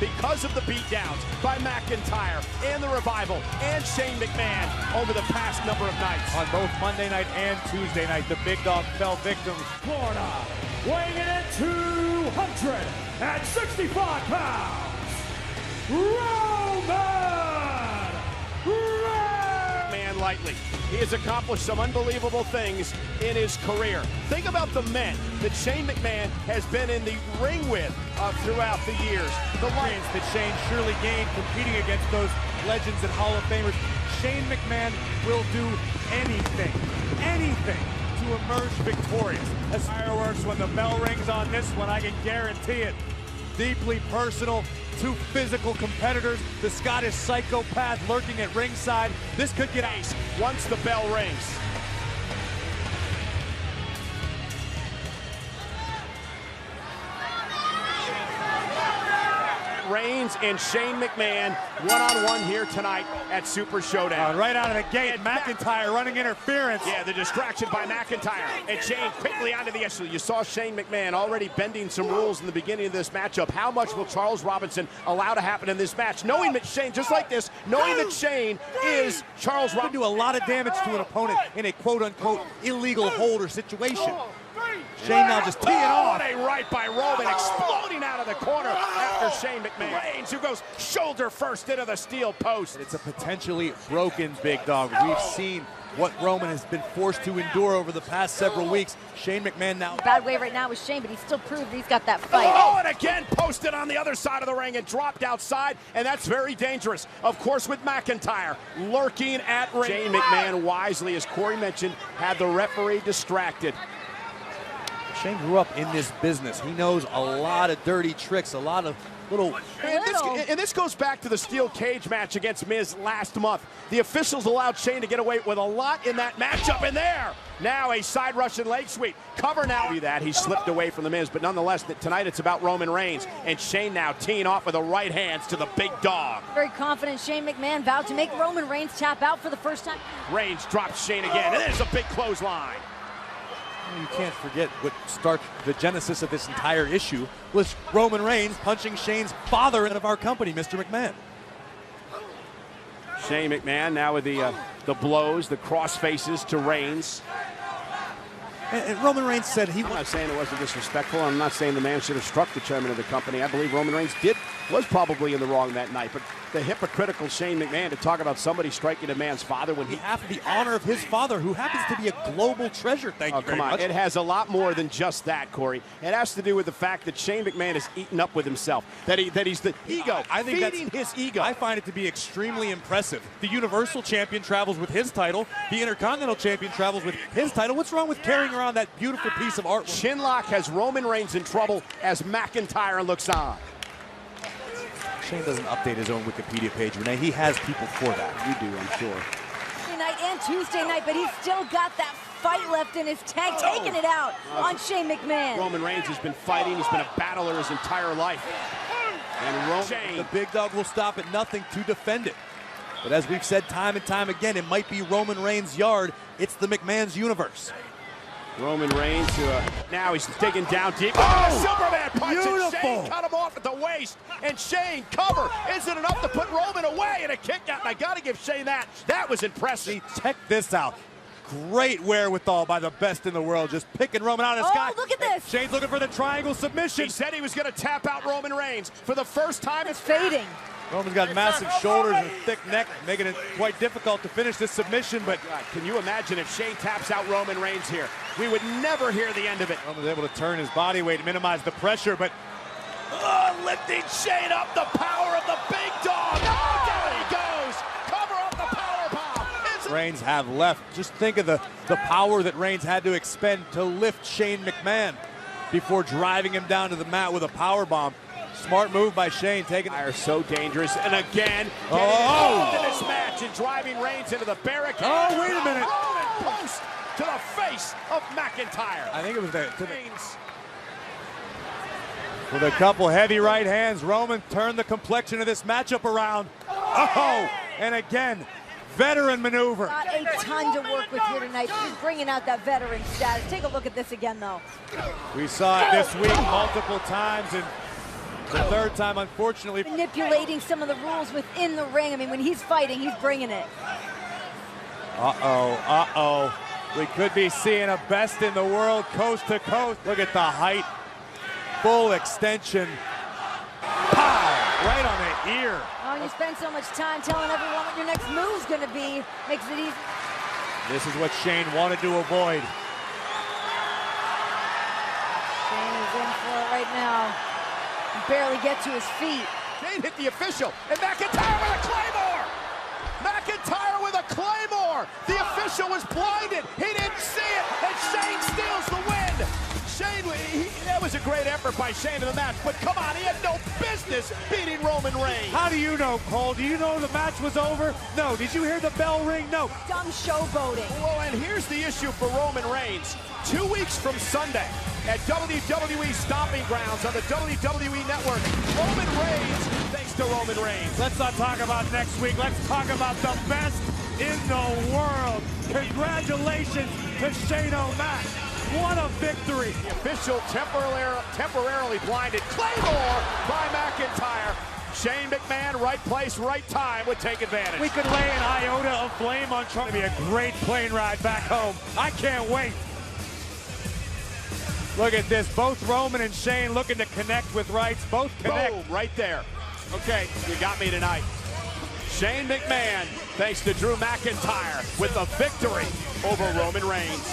because of the beatdowns by McIntyre and the Revival and Shane McMahon over the past number of nights. On both Monday night and Tuesday night, the big dog fell victim. Florida, weighing in at 265 pounds, Roman Man lightly. He has accomplished some unbelievable things in his career. Think about the men that Shane McMahon has been in the ring with throughout the years. The wins that Shane surely gained competing against those legends and Hall of Famers. Shane McMahon will do anything to emerge victorious. As fireworks when the bell rings on this one, I can guarantee it. Deeply personal, two physical competitors, the Scottish psychopath lurking at ringside. This could get ice once the bell rings. Reigns and Shane McMahon one-on-one here tonight at Super Showdown. Right out of the gate, McIntyre running interference. Yeah, the distraction by McIntyre. And Shane quickly onto the issue. You saw Shane McMahon already bending some rules in the beginning of this matchup. How much will Charles Robinson allow to happen in this match? Knowing that Shane, just like this, knowing that Shane is Charles Robinson. Do a lot of damage to an opponent in a quote-unquote illegal hold or situation. Shane now just teeing off. What a right by Roman, exploding out of the corner after Shane McMahon. Reigns, who goes shoulder first into the steel post. It's a potentially broken big dog. We've seen what Roman has been forced to endure over the past several weeks. Shane McMahon now. Bad way right now with Shane, but he still proved he's got that fight. Oh, and again posted on the other side of the ring and dropped outside, and that's very dangerous. Of course, with McIntyre lurking at ring. Shane McMahon wisely, as Corey mentioned, had the referee distracted. Shane grew up in this business. He knows a lot of dirty tricks, a lot of little... And this goes back to the steel cage match against Miz last month. The officials allowed Shane to get away with a lot in that matchup, and there, now a side Russian leg sweep. Cover now. That he slipped away from the Miz, but nonetheless, tonight it's about Roman Reigns, and Shane now teeing off with the right hands to the big dog. Very confident Shane McMahon vowed to make Roman Reigns tap out for the first time. Reigns drops Shane again, and there's a big clothesline. You can't forget what started the genesis of this entire issue was Roman Reigns punching Shane's father out of our company, Mr. McMahon. Shane McMahon now with the blows, the cross faces to Reigns. And Roman Reigns said he... I'm not saying it wasn't disrespectful. I'm not saying the man should have struck the chairman of the company. I believe Roman Reigns was probably in the wrong that night. But the hypocritical Shane McMahon to talk about somebody striking a man's father when he... Half of the honor of his father, who happens to be a global treasure. Thank you very much. It has a lot more than just that, Corey. It has to do with the fact that Shane McMahon is eaten up with himself. That he's the ego. I think feeding his ego. I find it to be extremely impressive. The Universal Champion travels with his title. The Intercontinental Champion travels with his title. What's wrong with carrying around that beautiful piece of art? Chinlock has Roman Reigns in trouble as McIntyre looks on. Shane doesn't update his own Wikipedia page, Renee. He has people for that. You do, I'm sure. Night and Tuesday night, but he's still got that fight left in his tank, taking it out on Shane McMahon. Roman Reigns has been fighting. He's been a battler his entire life. And Shane, the big dog will stop at nothing to defend it. But as we've said time and time again, it might be Roman Reigns' yard. It's the McMahon's universe. Roman Reigns, now he's digging down deep. Oh, Superman punch! Beautiful. Shane cut him off at the waist, and Shane cover isn't enough to put Roman away, and a kick out. And I got to give Shane that. That was impressive. Check this out. Great wherewithal by the best in the world, just picking Roman out of the sky. Look at this. Shane's looking for the triangle submission. He said he was going to tap out Roman Reigns for the first time. It's fading. Roman's got massive shoulders and a thick neck, making it quite difficult to finish this submission, but... God, can you imagine if Shane taps out Roman Reigns here? We would never hear the end of it. Roman's able to turn his body weight, minimize the pressure, but... lifting Shane up, the power of the big dog. Oh, down he goes. Cover up the powerbomb. Reigns have left. Just think of the power that Reigns had to expend to lift Shane McMahon before driving him down to the mat with a powerbomb. Smart move by Shane, taking it. So dangerous, and again, getting into this match and driving Reigns into the barricade. Oh, wait a minute. Roman post to the face of McIntyre. I think it was Reigns. With a couple heavy right hands, Roman turned the complexion of this matchup around. Oh, and again, veteran maneuver. Got a ton to work with here tonight. He's bringing out that veteran status. Take a look at this again, though. We saw it this week multiple times, and The third time, unfortunately. Manipulating some of the rules within the ring. I mean, when he's fighting, he's bringing it. Uh-oh. We could be seeing a best in the world, coast to coast. Look at the height. Full extension. Pow! Right on the ear. Oh, you spend so much time telling everyone what your next move's going to be. Makes it easy. This is what Shane wanted to avoid. Shane is in for it right now. Can barely get to his feet. Shane hit the official, and McIntyre with a Claymore! McIntyre with a Claymore! The official was blinded. He didn't see it, and Shane steals the win. Shane, that was a great effort by Shane in the match, but come on, he had no business beating Roman Reigns. How do you know, Cole? Do you know the match was over? No. Did you hear the bell ring? No. Dumb showboating. Well, and here's the issue for Roman Reigns. 2 weeks from Sunday at WWE Stomping Grounds on the WWE Network, Roman Reigns, thanks to Roman Reigns. Let's not talk about next week. Let's talk about the best in the world. Congratulations to Shane O'Mac. What a victory. The official temporarily blinded. Claymore by McIntyre. Shane McMahon, right place, right time, would take advantage. We could lay an iota of blame on Trump. It'll be a great plane ride back home. I can't wait. Look at this. Both Roman and Shane looking to connect with rights. Both connect. Boom, right there. Okay, you got me tonight. Shane McMahon, thanks to Drew McIntyre, with a victory over Roman Reigns.